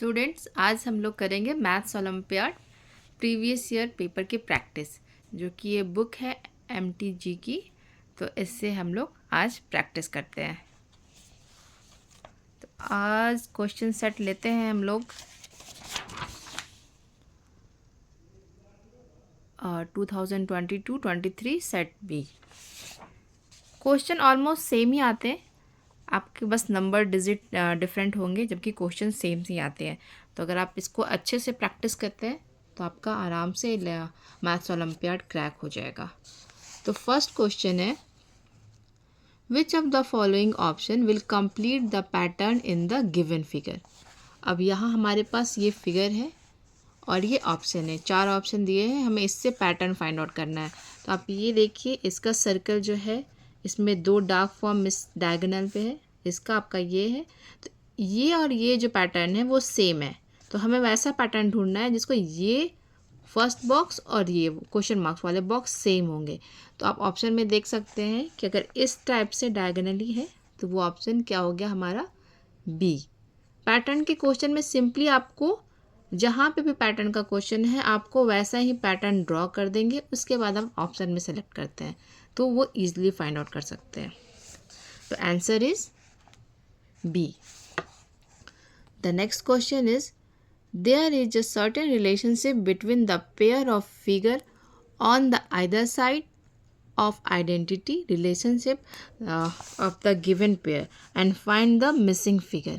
Students, आज हम लोग करेंगे maths olympiad previous year paper की प्रैक्टिस, जो कि ये बुक है MTG की। तो इससे हम लोग आज प्रैक्टिस करते हैं। तो आज क्वेश्चन सेट लेते हैं हम लोग 2022-23 set B. Question almost same ही आते हैं, आपके बस नंबर डिजिट डिफरेंट होंगे, जबकि क्वेश्चन सेम ही आते हैं। तो अगर आप इसको अच्छे से प्रैक्टिस करते हैं तो आपका आराम से मैथ्स ओलंपियाड क्रैक हो जाएगा। तो फर्स्ट क्वेश्चन है, which of the following option will complete the pattern in the given figure. अब यहाँ हमारे पास ये फिगर है और ये ऑप्शन है, 4 ऑप्शन दिए हैं, हमें इससे पैटर्न फाइंड आउट करना है। तो आप ये देखिए, इसका सर्कल जो है इसमें 2 डार्क फॉर्म इस डायगोनल पे है, इसका आपका ये है। तो ये और ये जो पैटर्न है वो सेम है, तो हमें वैसा पैटर्न ढूंढना है जिसको ये फर्स्ट बॉक्स और ये क्वेश्चन मार्क्स वाले बॉक्स सेम होंगे। तो आप ऑप्शन में देख सकते हैं कि अगर इस टाइप से डायगोनली है तो वो ऑप्शन क्या हो गया हमारा, बी। पैटर्न के क्वेश्चन में सिंपली आपको जहाँ पे भी पैटर्न का क्वेश्चन है आपको वैसा ही पैटर्न ड्रॉ कर देंगे, उसके बाद हम ऑप्शन में सेलेक्ट करते हैं तो वो ईजिली फाइंड आउट कर सकते हैं। तो answer is B. The next question is, there is a certain relationship between the pair of figure on the either side of identity relationship of the given pair and find the missing figure।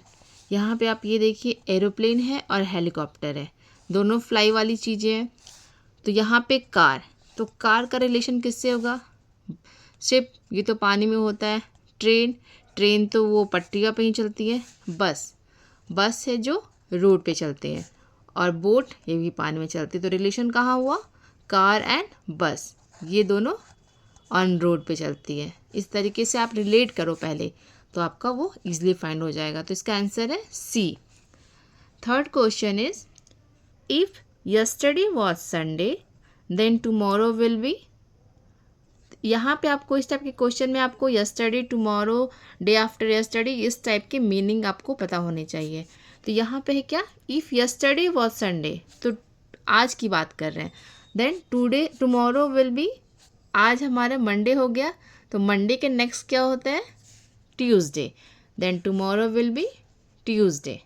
यहाँ पे आप ये देखिए, aeroplane है और helicopter है, दोनों fly वाली चीज़ें हैं। तो यहाँ पे कार, तो कार का रिलेशन किससे होगा, शिप, ये तो पानी में होता है। ट्रेन, ट्रेन तो वो पटरिया पे ही चलती है। बस, बस है जो रोड पे चलते हैं। और बोट, ये भी पानी में चलती है। तो रिलेशन कहाँ हुआ, कार एंड बस, ये दोनों ऑन रोड पे चलती है। इस तरीके से आप रिलेट करो पहले, तो आपका वो इजीली फाइंड हो जाएगा। तो इसका आंसर है C. Third question is, if yesterday was Sunday then tomorrow will be. यहाँ पे आपको इस टाइप के क्वेश्चन में आपको yesterday, tomorrow, day after yesterday, इस टाइप के मीनिंग आपको पता होने चाहिए। तो यहाँ पे है क्या, इफ़ यस्टरडे वॉज संडे, तो आज की बात कर रहे हैं। Then today, tomorrow will be, आज हमारा मंडे हो गया, तो मंडे के नेक्स्ट क्या होता है, Tuesday. Then tomorrow will be Tuesday.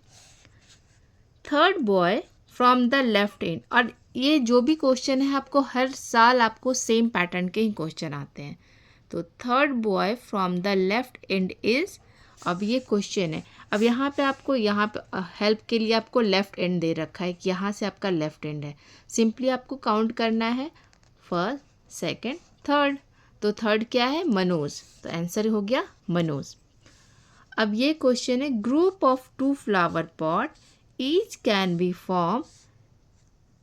Third boy from the left end, और ये जो भी क्वेश्चन है आपको हर साल आपको सेम पैटर्न के ही क्वेश्चन आते हैं। तो third boy from the left and is, अब ये क्वेश्चन है। अब यहाँ पे आपको, यहाँ पे हेल्प के लिए आपको लेफ्ट एंड दे रखा है कि यहाँ से आपका लेफ्ट एंड है। सिंपली आपको काउंट करना है, फर्स्ट, सेकंड, थर्ड। तो थर्ड क्या है, मनोज, तो आंसर हो गया मनोज। अब ये क्वेश्चन है, group of 2 flower pot each can be form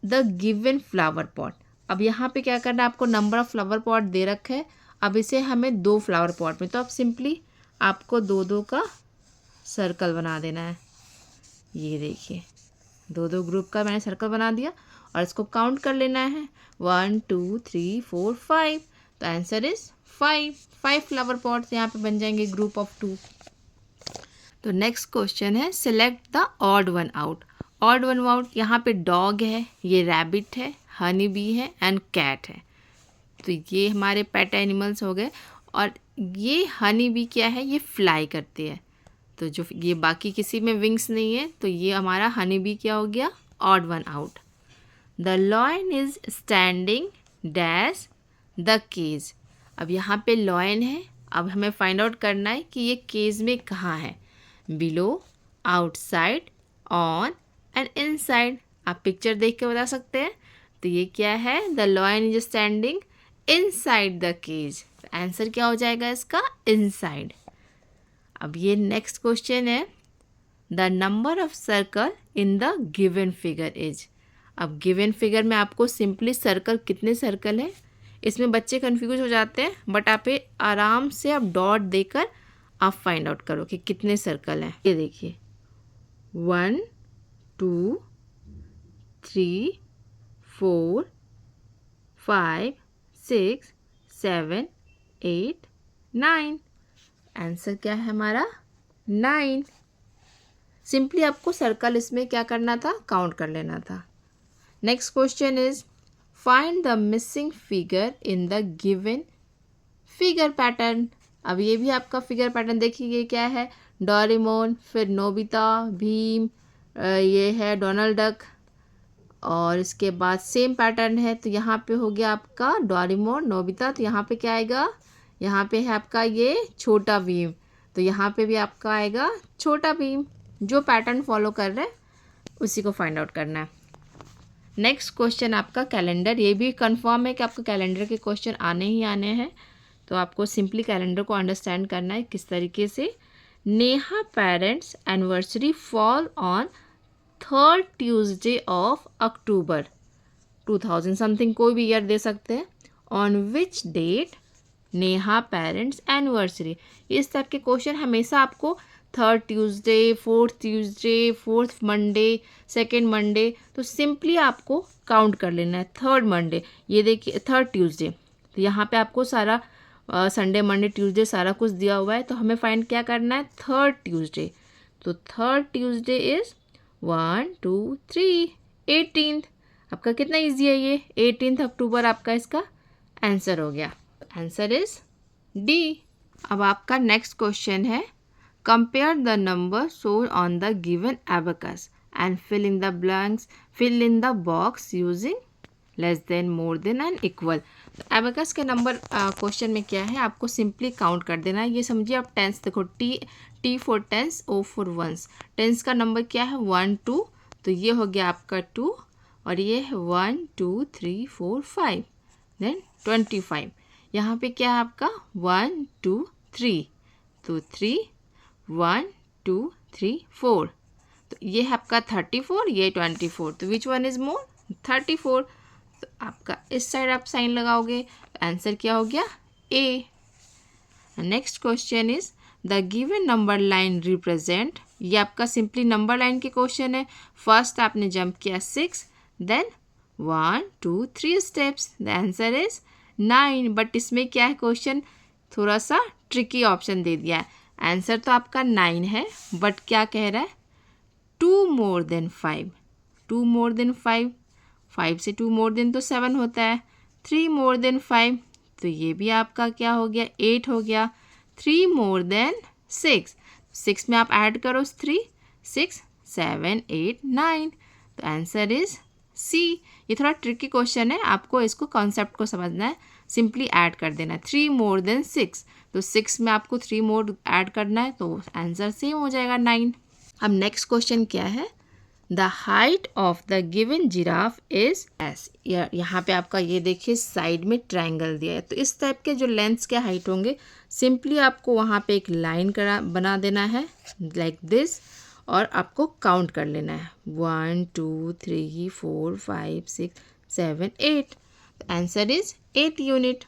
the given flower pot. अब यहाँ पे क्या करना है, आपको नंबर ऑफ फ्लावर पॉट दे रखा है। अब इसे हमें 2 फ्लावर पॉट में, तो अब सिंपली आपको 2-2 का सर्कल बना देना है। ये देखिए, 2-2 ग्रुप का मैंने सर्कल बना दिया और इसको काउंट कर लेना है, 1 2 3 4 5। तो आंसर इज 5 फ्लावर पॉट्स यहाँ पे बन जाएंगे ग्रुप ऑफ 2। तो नेक्स्ट क्वेश्चन है, select the odd one out. Odd one out, यहाँ पे डॉग है, ये रैबिट है, हनी बी है एंड कैट है। तो ये हमारे पेट एनिमल्स हो गए। और ये हनी बी क्या है, ये फ्लाई करती है, तो जो ये बाकी किसी में विंग्स नहीं है, तो ये हमारा हनी बी क्या हो गया, odd one out. The lion is standing dash the cage. अब यहाँ पे लॉयन है, अब हमें फाइंड आउट करना है कि ये केज में कहाँ है, below, outside, on and inside. आप पिक्चर देख के बता सकते हैं। तो ये क्या है, the lion is standing inside the cage. Answer क्या हो जाएगा इसका, इनसाइड। अब ये नेक्स्ट क्वेश्चन है, the number of circle in the given figure is. अब गिवन फिगर में आपको सिंपली सर्कल, कितने सर्कल हैं, इसमें बच्चे कंफ्यूज हो जाते हैं, बट आप आराम से आप डॉट देकर आप फाइंड आउट करो कि कितने सर्कल हैं। ये देखिए, 1 2 3 4 5 6 7 8 9। आंसर क्या है हमारा, 9। सिंपली आपको सर्कल इसमें क्या करना था, काउंट कर लेना था। Next question is find the missing figure in the given figure pattern. अब ये भी आपका फिगर पैटर्न देखिए क्या है, डोरेमोन, फिर नोबिता, भीम, ये है डोनाल्ड डक, और इसके बाद सेम पैटर्न है। तो यहाँ पे हो गया आपका डोरेमोन, नोबिता, तो यहाँ पे क्या आएगा, यहाँ पे है आपका ये छोटा भीम, तो यहाँ पे भी आपका आएगा छोटा भीम। जो पैटर्न फॉलो कर रहे हैं उसी को फाइंड आउट करना है। नेक्स्ट क्वेश्चन आपका कैलेंडर। ये भी कंफर्म है कि आपको कैलेंडर के क्वेश्चन आने ही आने हैं, तो आपको सिंपली कैलेंडर को अंडरस्टैंड करना है किस तरीके से। Neha parents anniversary fall on 3rd Tuesday of October 2000 something, कोई भी ईयर दे सकते हैं। On which date Neha parents anniversary. इस टाइप के क्वेश्चन हमेशा आपको 3rd Tuesday, 4th Tuesday, 4th Monday, 2nd Monday, तो सिंपली आपको काउंट कर लेना है 3rd मंडे। ये देखिए 3rd ट्यूसडे, तो यहाँ पे आपको सारा संडे, मंडे, ट्यूसडे सारा कुछ दिया हुआ है, तो हमें फाइंड क्या करना है, 3rd ट्यूसडे। तो 3rd ट्यूसडे इज 1 2 3 18th। आपका कितना इजी है ये, 18 अक्टूबर आपका इसका आंसर हो गया। Answer is D. अब आपका नेक्स्ट क्वेश्चन है compare the number shown on the given abacus and fill in the box using less than, more than and equal. तो एबेकस के नंबर क्वेश्चन में क्या है, आपको सिंपली काउंट कर देना है। ये समझिए आप टेंस देखो, T for tense, O for once. Tense का नंबर क्या है 1 2, तो ये हो गया आपका 2, और ये है 1 2 3 4 5, देन 25। यहाँ पे क्या है आपका 1 2 3, तो 3 1 2 3 4, तो ये है आपका 34, ये 24, तो विच वन इज मोर, 34। तो आपका इस साइड आप साइन लगाओगे, तो आंसर क्या हो गया, A. Next question is the given number line represent. ये आपका सिंपली नंबर लाइन के क्वेश्चन है। फर्स्ट आपने जंप किया 6, then 1 2 3 steps, the answer is 9। But इसमें क्या है, क्वेश्चन थोड़ा सा ट्रिकी ऑप्शन दे दिया है। आंसर तो आपका 9 है, बट क्या कह रहा है, 2 more than 5, 2 more than 5, 5 से 2 more than तो 7 होता है, 3 more than 5, तो ये भी आपका क्या हो गया, 8 हो गया। 3 more than 6, 6 में आप ऐड करो 3, 6 7 8 9, तो आंसर इज सी। ये थोड़ा ट्रिकी क्वेश्चन है, आपको इसको कॉन्सेप्ट को समझना है। सिंपली ऐड कर देना है 3 more than 6, तो 6 में आपको 3 मोर ऐड करना है, तो आंसर सेम हो जाएगा 9। अब नेक्स्ट क्वेश्चन क्या है, the height of the given giraffe is S. यहाँ पे आपका ये देखिए साइड में ट्रायंगल दिया है, तो इस टाइप के जो लेंथ्स के हाइट होंगे, सिंपली आपको वहाँ पे एक लाइन बना देना है लाइक दिस, और आपको काउंट कर लेना है 1 2 3 4 5 6 7 8, आंसर इज 8 यूनिट।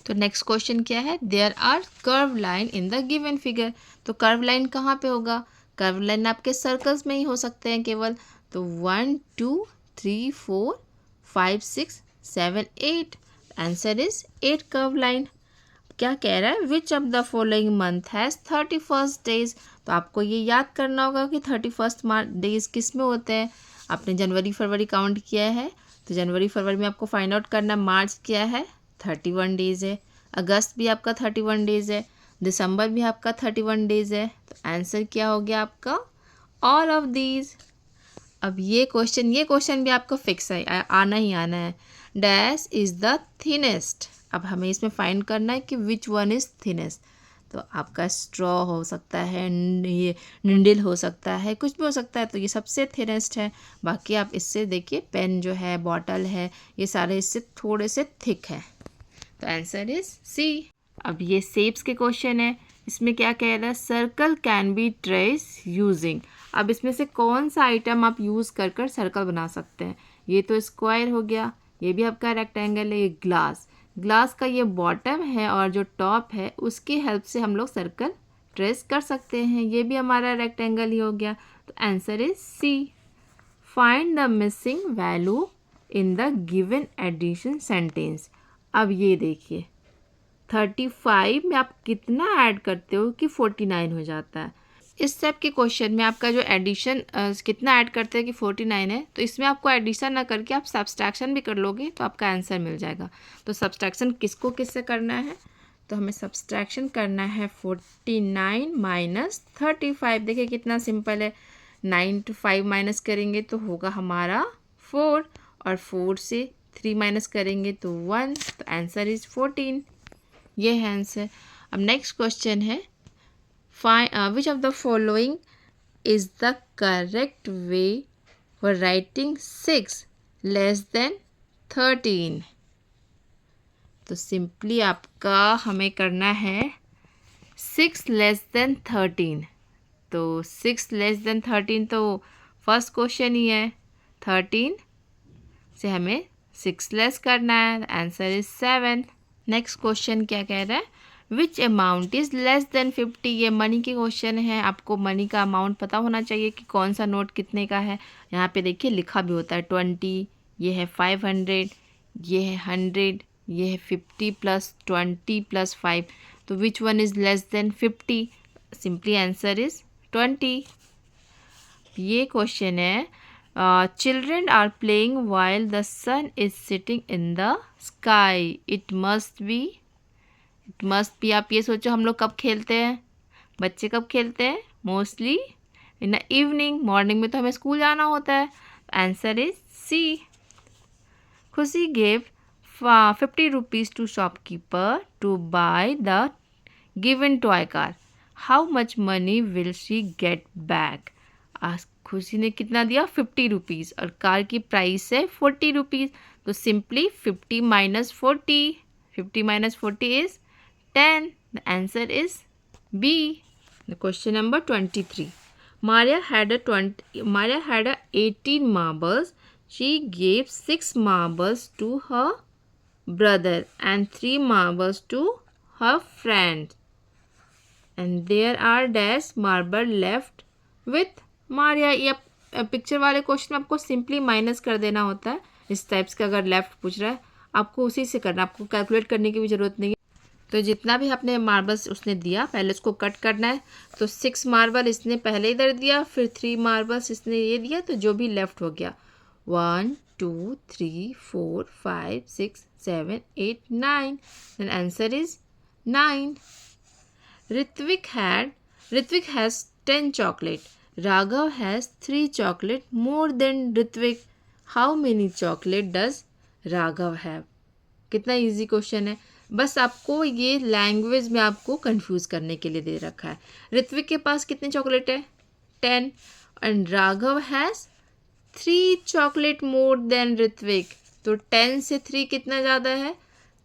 तो नेक्स्ट क्वेश्चन क्या है, there are curve line in the given figure. तो कर्व लाइन कहाँ पे होगा, कर्व लाइन आपके सर्कल्स में ही हो सकते हैं केवल। तो 1 2 3 4 5 6 7 8, आंसर इज 8 कर्व लाइन। क्या कह रहा है, which of the following month has 31 days. तो आपको ये याद करना होगा कि 31 डेज किस में होते हैं। आपने जनवरी फरवरी काउंट किया है, तो जनवरी फरवरी में आपको फाइंड आउट करना, मार्च क्या है 31 डेज है, अगस्त भी आपका 31 डेज है, दिसंबर भी आपका 31 डेज है, तो आंसर क्या हो गया आपका, ऑल ऑफ दीज। अब ये क्वेश्चन भी आपका फिक्स है, आना ही आना है। Dash is the thinnest. अब हमें इसमें फाइंड करना है कि विच वन इज़ थिनेस्ट। तो आपका स्ट्रॉ हो सकता है, ये निंडल हो सकता है, कुछ भी हो सकता है, तो ये सबसे थिनेस्ट है। बाकी आप इससे देखिए, पेन जो है, बॉटल है, ये सारे इससे थोड़े से थिक है, तो आंसर इज सी। अब ये शेप्स के क्वेश्चन है, इसमें क्या कह रहा है, circle can be trace using. अब इसमें से कौन सा आइटम आप यूज़ कर कर सर्कल बना सकते हैं। ये तो स्क्वायर हो गया, ये भी आपका रेक्टेंगल है, ये ग्लास का ये बॉटम है और जो टॉप है उसकी हेल्प से हम लोग सर्कल ट्रेस कर सकते हैं। ये भी हमारा रेक्टेंगल ही हो गया, तो answer is C. Find the missing value in the given addition sentence. अब ये देखिए 35 में आप कितना ऐड करते हो कि 49 हो जाता है। इस टाइप के क्वेश्चन में आपका जो एडिशन कितना ऐड करते हैं कि 49 है, तो इसमें आपको एडिशन ना करके आप सब्सट्रैक्शन भी कर लोगे तो आपका आंसर मिल जाएगा। तो सब्सट्रैक्शन किसको किससे करना है, तो हमें सब्सट्रैक्शन करना है 49 माइनस 35। देखिए कितना सिंपल है, 9 to 5 माइनस करेंगे तो होगा हमारा 4, और 4 से 3 माइनस करेंगे तो 1, तो आंसर इज 14। ये है आंसर। अब नेक्स्ट क्वेश्चन है, which of the following is the correct way for writing 6 less than 13? तो सिंपली आपका हमें करना है 6 लेस देन 13। तो 6 लेस देन 13 तो फर्स्ट क्वेश्चन ही है, 13 से हमें 6 लेस करना है, आंसर इज 7। नेक्स्ट क्वेश्चन क्या कह रहा है, विच अमाउंट इज़ लेस देन 50। ये मनी के क्वेश्चन है, आपको मनी का अमाउंट पता होना चाहिए कि कौन सा नोट कितने का है। यहाँ पे देखिए लिखा भी होता है 20, ये है 500, ये है 100, ये है 50 प्लस 20 प्लस 5। तो which one is less than 50, simply answer is 20। ये क्वेश्चन है, children are playing while the sun is sitting in the sky, it must be. आप ये सोचो हम लोग कब खेलते हैं, बच्चे कब खेलते हैं, mostly in the evening. Morning में तो हमें स्कूल जाना होता है, answer is C. Khushi gave 50 rupees to shopkeeper to buy the given toy car, how much money will she get back. Khushi ने कितना दिया, 50 रुपीज़, और कार की प्राइस है 40 रुपीज़। तो simply 50 minus 40, 50 minus 40 is 10. The answer is B. The question number 23. Maria had a 18 marbles. She gave 6 marbles to her brother and 3 marbles to her friend. And there are dash marble left with Maria. ये picture वाले question में आपको simply minus कर देना होता है। इस types का अगर लेफ्ट पूछ रहा है आपको उसी से करना, आपको कैलकुलेट करने की भी ज़रूरत नहीं है। तो जितना भी आपने मार्बल्स उसने दिया पहले उसको कट करना है। तो 6 मार्बल इसने पहले इधर दिया, फिर 3 मार्बल्स इसने ये दिया, तो जो भी लेफ्ट हो गया 1 2 3 4 5 6 7 8 9, then answer is 9। Ritvik has 10 chocolate. Raghav has 3 chocolate more than Ritvik. How many chocolate does Raghav have? कितना इजी क्वेश्चन है, बस आपको ये लैंग्वेज में आपको कंफ्यूज करने के लिए दे रखा है। ऋत्विक के पास कितने चॉकलेट है, 10, and Raghav has 3 chocolate more than Ritvik. तो 10 से 3 कितना ज़्यादा है,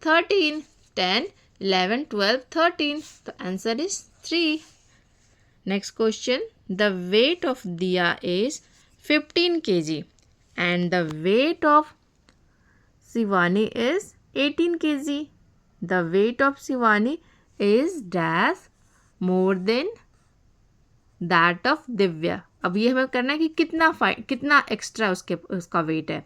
13। 10 11 12 13, तो answer is 3। Next question, the weight of Diya is 15 kg and the weight of Shivani is 18 kg. The weight of Shivani is dash more than that of Divya. अब ये हमें करना है कि कितना एक्स्ट्रा उसका वेट है।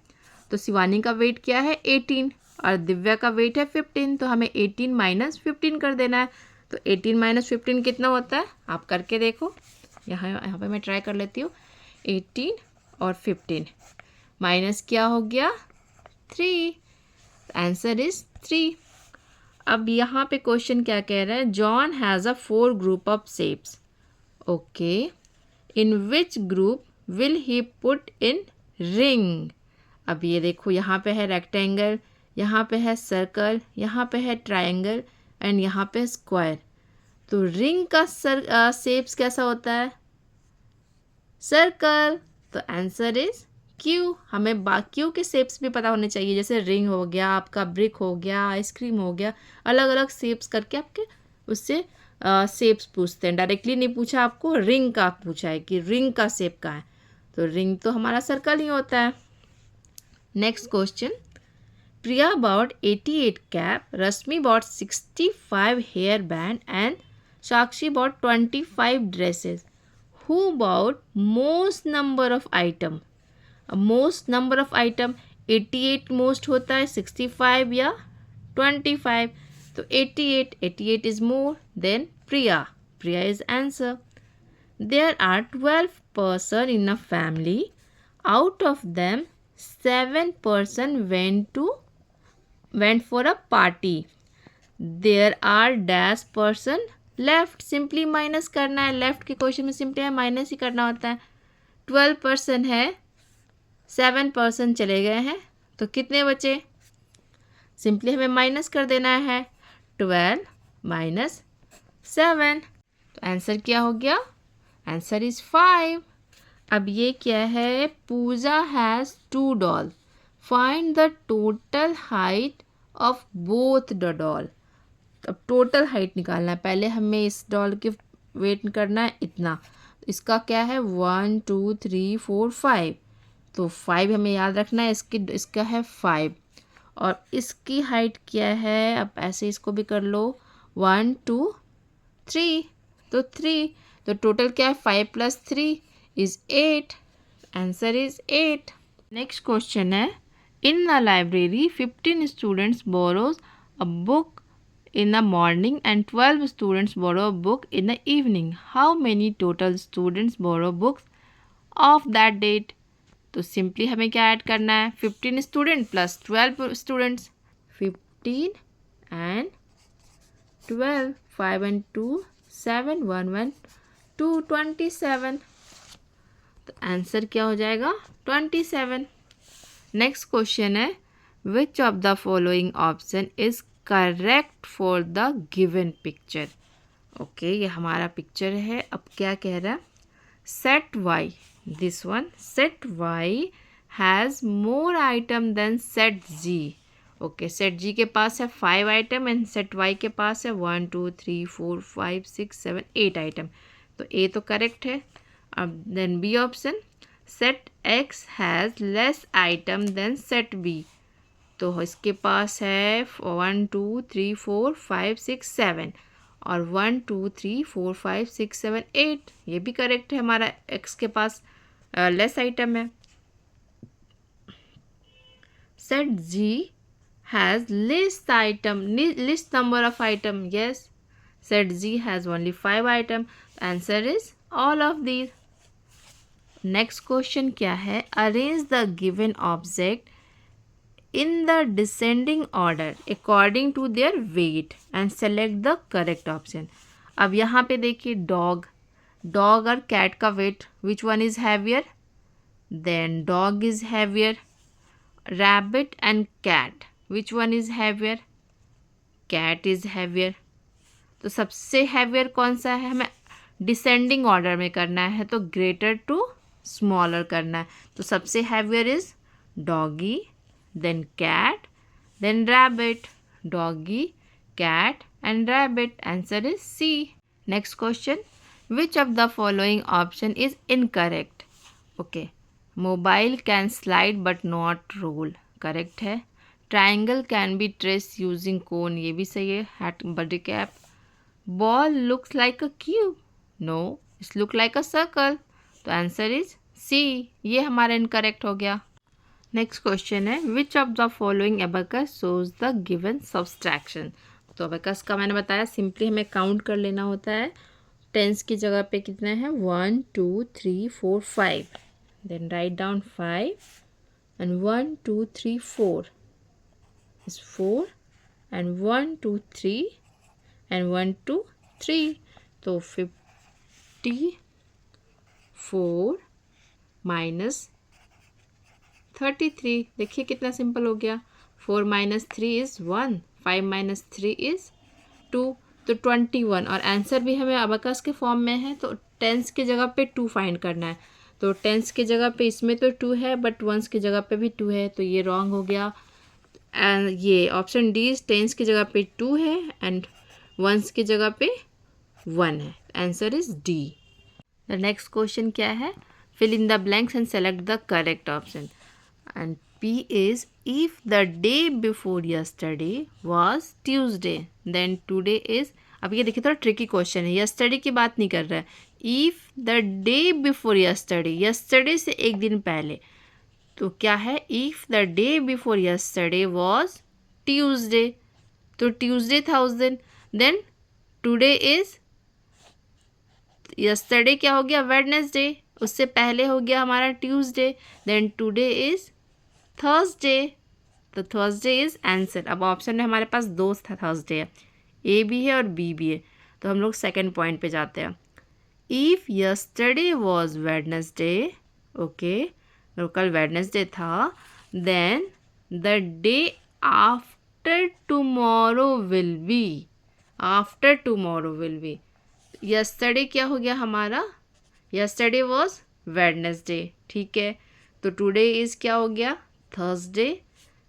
तो शिवानी का वेट क्या है, 18, और दिव्या का वेट है 15, तो हमें 18 माइनस 15 कर देना है। तो 18 माइनस 15 कितना होता है, आप करके देखो। यहाँ पे मैं ट्राई कर लेती हूँ। 18 और 15 माइनस क्या हो गया, 3, आंसर इज 3। अब यहाँ पे क्वेश्चन क्या कह रहा है, John has a 4 group of shapes, okay, in which group will he put in ring. अब ये देखो यहाँ पे है रेक्टेंगल, यहाँ पे है सर्कल, यहाँ पे है ट्रायंगल, एंड यहाँ पे स्क्वायर। तो रिंग का शेप्स कैसा होता है, सर्कल। तो आंसर इज क्यू। हमें बाकियों के शेप्स भी पता होने चाहिए, जैसे रिंग हो गया, आपका ब्रिक हो गया, आइसक्रीम हो गया, अलग अलग शेप्स करके आपके उससे शेप्स पूछते हैं। डायरेक्टली नहीं पूछा आपको, रिंग का पूछा है कि रिंग का शेप का है, तो रिंग तो हमारा सर्कल ही होता है। Next question, Priya bought 88 cap, Rashmi bought 65 hair band and Sakshi bought 25 dresses. Who bought most number of item. Most number of item 88 most होता है, 65 या 25, तो 88 is more than Priya is answer. There are 12 person in a family. Out of them 7 person went for a party. There are dash person left. Simply minus करना है. Left के question में simply minus ही करना होता है. 12 person है, 7 person चले गए हैं, तो कितने बचे? सिंपली हमें माइनस कर देना है. 12 माइनस 7. तो आंसर क्या हो गया? Answer is 5. अब ये क्या है? Puja has 2 doll. Find the total height of both the doll. अब टोटल हाइट निकालना है. पहले हमें इस डॉल के वेट करना है इतना. इसका क्या है? 1 2 3 4 5. तो 5 हमें याद रखना है. इसका है 5 और इसकी हाइट क्या है? अब ऐसे इसको भी कर लो. 1 2 3. तो 3. तो टोटल क्या है? 5 + 3 is 8. Answer is 8. Next question है. In the library 15 students borrows a book in the morning and 12 students borrow a book in the evening. How many total students borrow books of that date? तो simply हमें क्या add करना है? 15 student plus 12 students. 15 and 12. 5 and 2 7. 1 1 2 27. तो answer क्या हो जाएगा? 27. Next question है. Which of the following option is correct for the given picture. Okay, ये हमारा पिक्चर है. अब क्या कह रहा है? Set Y, this one, set Y has more item than set Z. Okay, set Z के पास है 5 आइटम एंड सेट वाई के पास है 1 2 3 4 5 6 7 8 आइटम. तो ए तो करेक्ट है. अब then B option, set X has less item than set B. तो इसके पास है 1 2 3 4 5 6 7 और 1 2 3 4 5 6 7 8. ये भी करेक्ट है. हमारा एक्स के पास लेस आइटम है. Set G has list item, list number of item. Yes, set G has only 5 item. Answer is all of these. Next question क्या है? Arrange the given object in the descending order according to their weight and select the correct option. अब यहाँ पे देखिए dog और cat का wait, which one is heavier? Then dog is heavier. Rabbit and cat, which one is heavier? Cat is heavier. तो सबसे heavier कौन सा है? हमें डिसेंडिंग ऑर्डर में करना है, तो ग्रेटर टू स्मॉलर करना है. तो सबसे heavier is doggy, then cat, then rabbit. Doggy, cat and rabbit. Answer is C. Next question. Which of the following option is incorrect? Okay. Mobile can slide but not roll. Correct है. Triangle can be traced using cone. ये भी सही है. Hat, body cap. Ball looks like a cube. No, it looks like a circle. तो answer is C. ये हमारा incorrect हो गया. नेक्स्ट क्वेश्चन है. Which of the following abacus shows the given subtraction. तो अबेकस का मैंने बताया सिंपली हमें काउंट कर लेना होता है. टेंस की जगह पे कितना है? 1 2 3 4 5. Then write down 5 and 1 2 3 4 is 4 and 1 2 3 and 1 2 3. तो 54 माइनस 33. देखिए कितना सिंपल हो गया. 4 - 3 इज़ 1. 5 - 3 इज़ 2. तो 21. और आंसर भी हमें अबेकस के फॉर्म में है, तो टेंस की जगह पे 2 फाइंड करना है. तो टेंस की जगह पे इसमें तो 2 है बट वंस की जगह पे भी 2 है, तो ये रॉन्ग हो गया. एंड ये ऑप्शन डी टेंस की जगह पे 2 है एंड वंस की जगह पे 1 है. Answer is D. The next question क्या है? Fill in the blanks and select the correct option. And P is, if the day before yesterday was Tuesday, then today is. अब ये देखिए थोड़ा ट्रिकी क्वेश्चन है. yesterday की बात नहीं कर रहा है. if the day before yesterday, yesterday से एक दिन पहले, तो क्या है? if the day before yesterday was Tuesday, तो Tuesday था उस दिन. then today is, यस्टरडे क्या हो गया, वेडनेसडे, उससे पहले हो गया हमारा Tuesday, then today is Thursday, तो थर्सडे इज़ आंसर। अब ऑप्शन में हमारे पास दो थर्सडे है, ए भी है और बी भी है, तो हम लोग सेकंड पॉइंट पे जाते हैं। If yesterday was Wednesday, okay, तो कल वेडनेसडे था, then the day after tomorrow will be, after tomorrow will be, yesterday क्या हो गया हमारा, यस्टरडे वॉज वेडनेसडे, ठीक है, तो टुडे इज़ क्या हो गया, Thursday,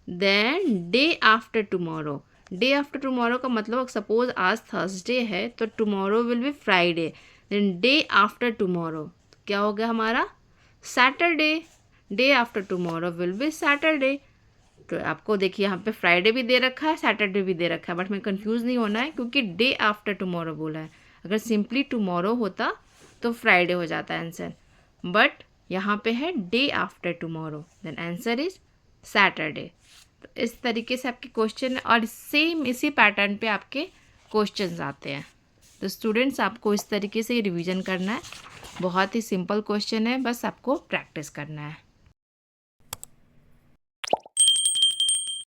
then day after tomorrow, day after tomorrow का मतलब सपोज आज थर्सडे है तो tomorrow will be Friday, then day after tomorrow क्या हो गया हमारा, Saturday, day after tomorrow will be Saturday. तो आपको देखिए यहाँ पे फ्राइडे भी दे रखा है, सैटरडे भी दे रखा है, बट मैं कंफ्यूज नहीं होना है क्योंकि डे आफ्टर टुमारो बोला है। अगर सिंपली टुमारो होता तो फ्राइडे हो जाता आंसर, बट यहाँ पे है day after tomorrow, then answer is Saturday. तो इस तरीके से आपके क्वेश्चन और सेम इसी पैटर्न पे आपके क्वेश्चंस आते हैं। तो स्टूडेंट्स आपको इस तरीके से रिवीजन करना है, बहुत ही सिंपल क्वेश्चन है, बस आपको प्रैक्टिस करना है।